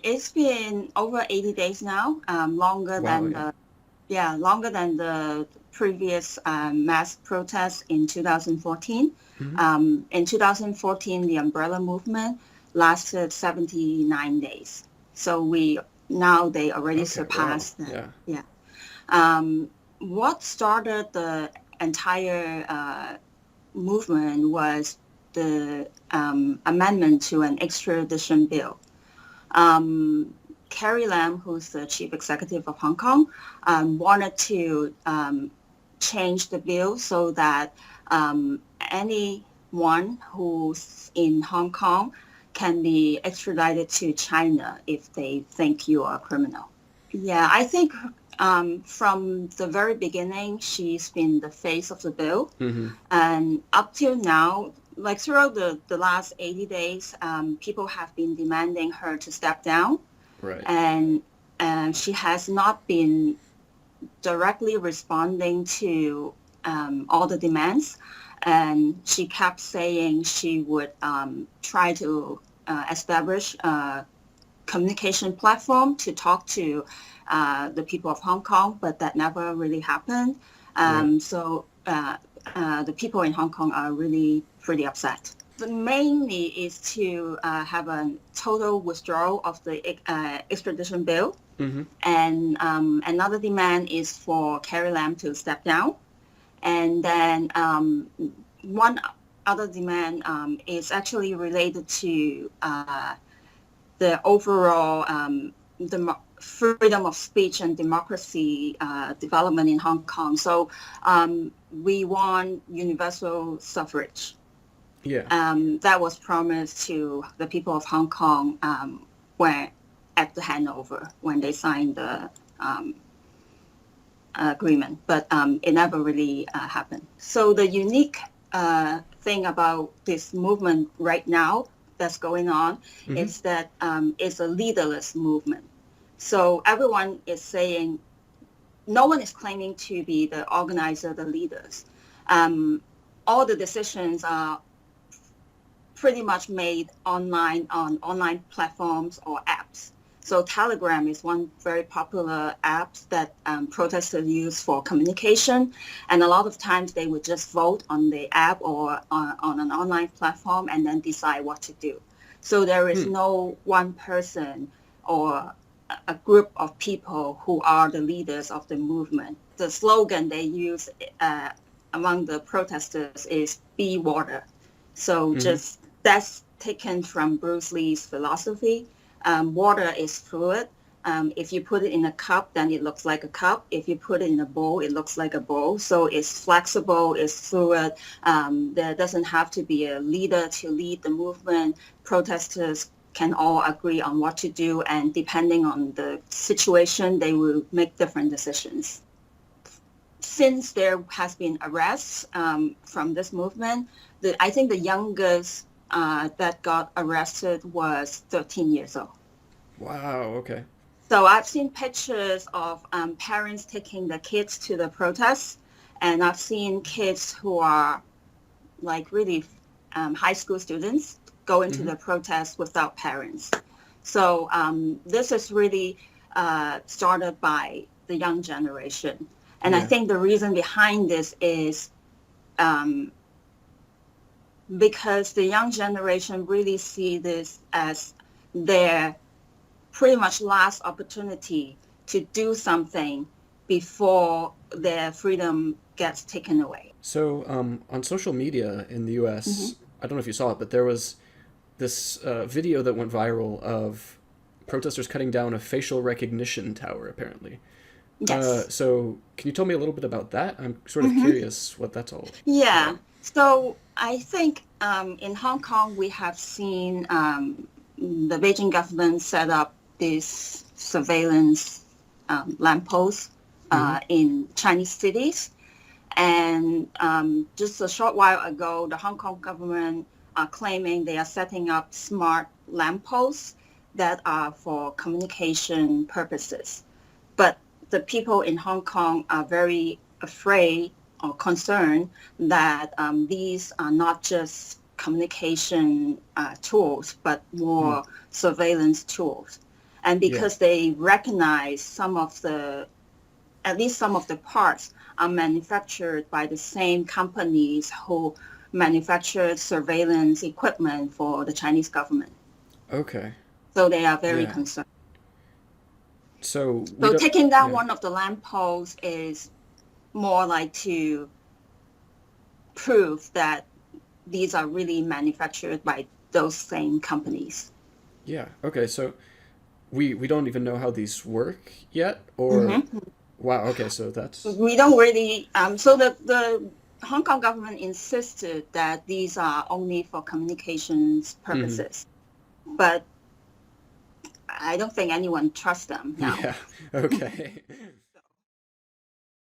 It's been over 80 days now, Wow, yeah. longer than the previous mass protests in 2014. Hmm. In 2014, the umbrella movement lasted 79 days. So now they already Okay, wow, surpassed that. yeah. Yeah. Um, what started the entire movement was the amendment to an extradition bill. Carrie Lam, who's the chief executive of Hong Kong, wanted to change the bill so that anyone who's in Hong Kong can be extradited to China if they think you are a criminal. Yeah, I think from the very beginning, she's been the face of the bill. Hmm. And up till now, like throughout the last 80 days, people have been demanding her to step down. Right. And she has not been directly responding to all the demands. And she kept saying she would try to establish a communication platform to talk to the people of Hong Kong, but that never really happened. Right. So the people in Hong Kong are really pretty upset. The mainly is to have a total withdrawal of the extradition bill. Hmm. And another demand is for Carrie Lam to step down. And then one other demand is actually related to the overall freedom of speech and democracy development in Hong Kong. So we want universal suffrage. Yeah. That was promised to the people of Hong Kong when at the handover when they signed the agreement, but it never really happened. So the unique thing about this movement right now that's going on Hmm. is that it's a leaderless movement. So everyone is saying, no one is claiming to be the organizer, the leaders. Um, all the decisions are pretty much made online on online platforms or apps. So Telegram is one very popular app that protesters use for communication. And a lot of times they would just vote on the app or on an online platform and then decide what to do. So there is Hmm. no one person or a group of people who are the leaders of the movement. The slogan they use among the protesters is "Be water." So Hmm. just that's taken from Bruce Lee's philosophy. Water is fluid. If you put it in a cup, then it looks like a cup. If you put it in a bowl, it looks like a bowl. So it's flexible, it's fluid. There doesn't have to be a leader to lead the movement. Protesters can all agree on what to do, and depending on the situation, they will make different decisions. Since there has been arrests from this movement, I think the youngest that got arrested was 13 years old. Wow, okay. So I've seen pictures of parents taking the kids to the protests, and I've seen kids who are like really high school students go into Hmm. the protests without parents. So this is really started by the young generation. And I Yeah. think the reason behind this is um, because the young generation really see this as their pretty much last opportunity to do something before their freedom gets taken away. So, on social media in the Mm-hmm. US, I don't know if you saw it, but there was this video that went viral of protesters cutting down a facial recognition tower, apparently. Yes. So, can you tell me a little bit about that? I'm sort of Mm-hmm. curious what that's all Yeah. about. So I think in Hong Kong, we have seen the Beijing government set up this surveillance lampposts Hmm. in Chinese cities. And just a short while ago, the Hong Kong government are claiming they are setting up smart lampposts that are for communication purposes. But the people in Hong Kong are very afraid or concerned that these are not just communication tools, but Hmm. more surveillance tools. And because they recognize at least some of the parts are manufactured by the same companies who manufactured surveillance equipment for the Chinese government. Okay. So they are very Yeah. concerned. So So taking down yeah. one of the lampposts is more like to prove that these are really manufactured by those same companies. Yeah. Okay. So we don't even know how these work yet, or Hmm. wow. Okay. So that's We don't really, so the Hong Kong government insisted that these are only for communications mhm. purposes, but I don't think anyone trusts them now. Yeah. Okay.